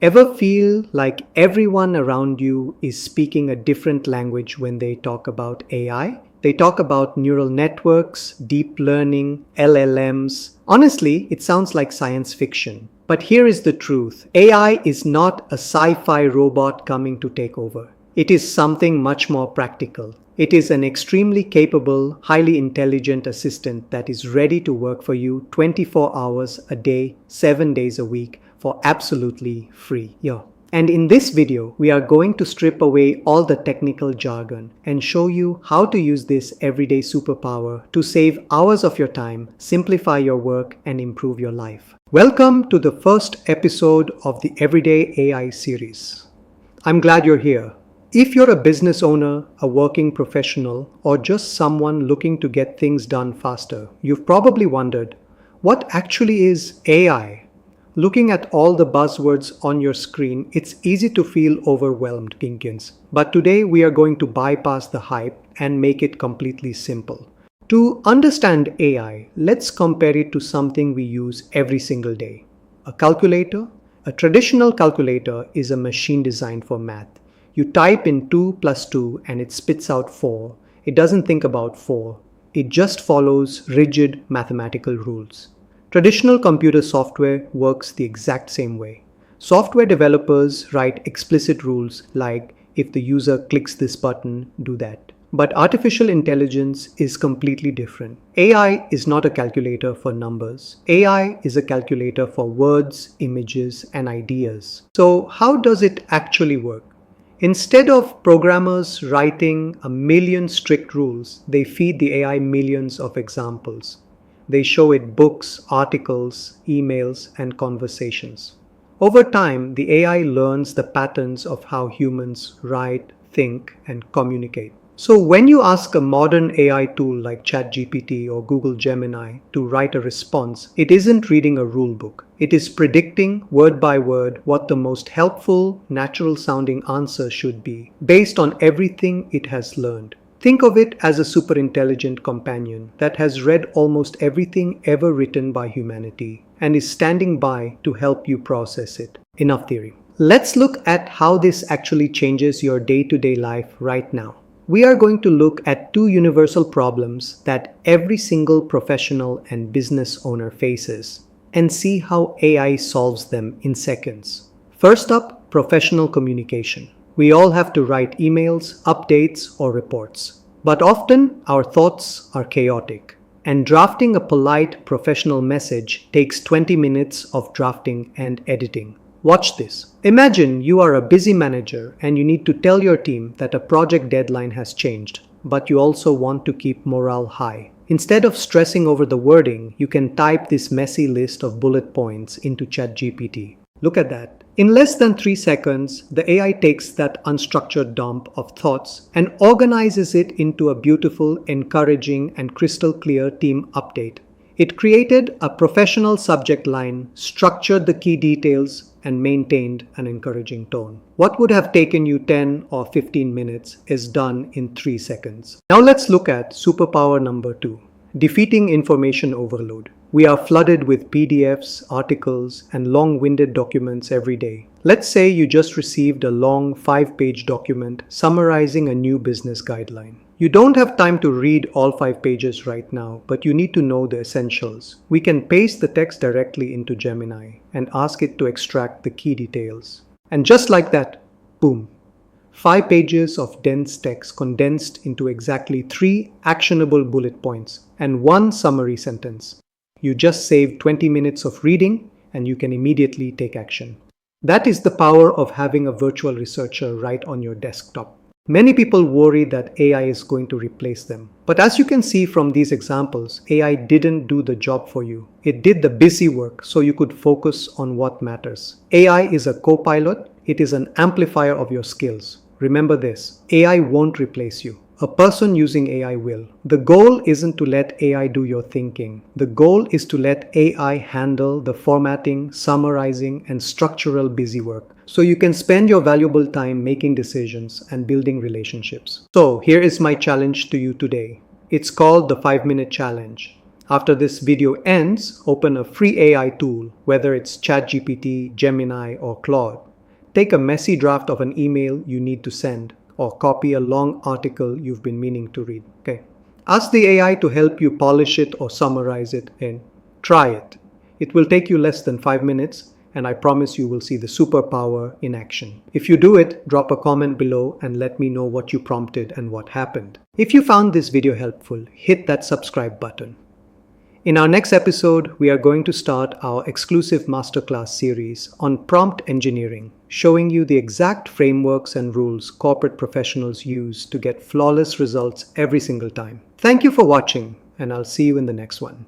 Ever feel like everyone around you is speaking a different language when they talk about AI? They talk about neural networks, deep learning, LLMs. Honestly, it sounds like science fiction. But here is the truth. AI is not a sci-fi robot coming to take over. It is something much more practical. It is an extremely capable, highly intelligent assistant that is ready to work for you 24 hours a day, 7 days a week for absolutely free. Yeah. And in this video, we are going to strip away all the technical jargon and show you how to use this everyday superpower to save hours of your time, simplify your work, and improve your life. Welcome to the first episode of the Everyday AI series. I'm glad you're here. If you're a business owner, a working professional, or just someone looking to get things done faster, you've probably wondered, what actually is AI? Looking at all the buzzwords on your screen, it's easy to feel overwhelmed, Kinkins. But today we are going to bypass the hype and make it completely simple. To understand AI, let's compare it to something we use every single day. A calculator? A traditional calculator is a machine designed for math. You type in 2 plus 2 and it spits out 4. It doesn't think about 4. It just follows rigid mathematical rules. Traditional computer software works the exact same way. Software developers write explicit rules like if the user clicks this button, do that. But artificial intelligence is completely different. AI is not a calculator for numbers. AI is a calculator for words, images, and ideas. So how does it actually work? Instead of programmers writing a million strict rules, they feed the AI millions of examples. They show it books, articles, emails, and conversations. Over time, the AI learns the patterns of how humans write, think, and communicate. So when you ask a modern AI tool like ChatGPT or Google Gemini to write a response, it isn't reading a rule book. It is predicting word by word what the most helpful, natural-sounding answer should be, based on everything it has learned. Think of it as a super intelligent companion that has read almost everything ever written by humanity and is standing by to help you process it. Enough theory. Let's look at how this actually changes your day-to-day life right now. We are going to look at two universal problems that every single professional and business owner faces and see how AI solves them in seconds. First up, professional communication. We all have to write emails, updates, or reports. But often, our thoughts are chaotic. And drafting a polite, professional message takes 20 minutes of drafting and editing. Watch this. Imagine you are a busy manager and you need to tell your team that a project deadline has changed, but you also want to keep morale high. Instead of stressing over the wording, you can type this messy list of bullet points into ChatGPT. Look at that. In less than 3 seconds, the AI takes that unstructured dump of thoughts and organizes it into a beautiful, encouraging, and crystal clear team update. It created a professional subject line, structured the key details, and maintained an encouraging tone. What would have taken you 10 or 15 minutes is done in 3 seconds. Now let's look at superpower number 2, defeating information overload. We are flooded with PDFs, articles, and long-winded documents every day. Let's say you just received a long 5-page document summarizing a new business guideline. You don't have time to read all 5 pages right now, but you need to know the essentials. We can paste the text directly into Gemini and ask it to extract the key details. And just like that, boom! 5 pages of dense text condensed into exactly 3 actionable bullet points and 1 summary sentence. You just saved 20 minutes of reading and you can immediately take action. That is the power of having a virtual researcher right on your desktop. Many people worry that AI is going to replace them. But as you can see from these examples, AI didn't do the job for you. It did the busy work so you could focus on what matters. AI is a co-pilot. It is an amplifier of your skills. Remember this, AI won't replace you. A person using AI will. The goal isn't to let AI do your thinking. The goal is to let AI handle the formatting, summarizing, and structural busy work, so you can spend your valuable time making decisions and building relationships. So here is my challenge to you today. It's called the 5-minute challenge. After this video ends, open a free AI tool, whether it's ChatGPT, Gemini, or Claude. Take a messy draft of an email you need to send, or copy a long article you've been meaning to read. Okay. Ask the AI to help you polish it or summarize it, and try it. It will take you less than 5 minutes, and I promise you will see the superpower in action. If you do it, drop a comment below and let me know what you prompted and what happened. If you found this video helpful, hit that subscribe button. In our next episode, we are going to start our exclusive masterclass series on prompt engineering, showing you the exact frameworks and rules corporate professionals use to get flawless results every single time. Thank you for watching, and I'll see you in the next one.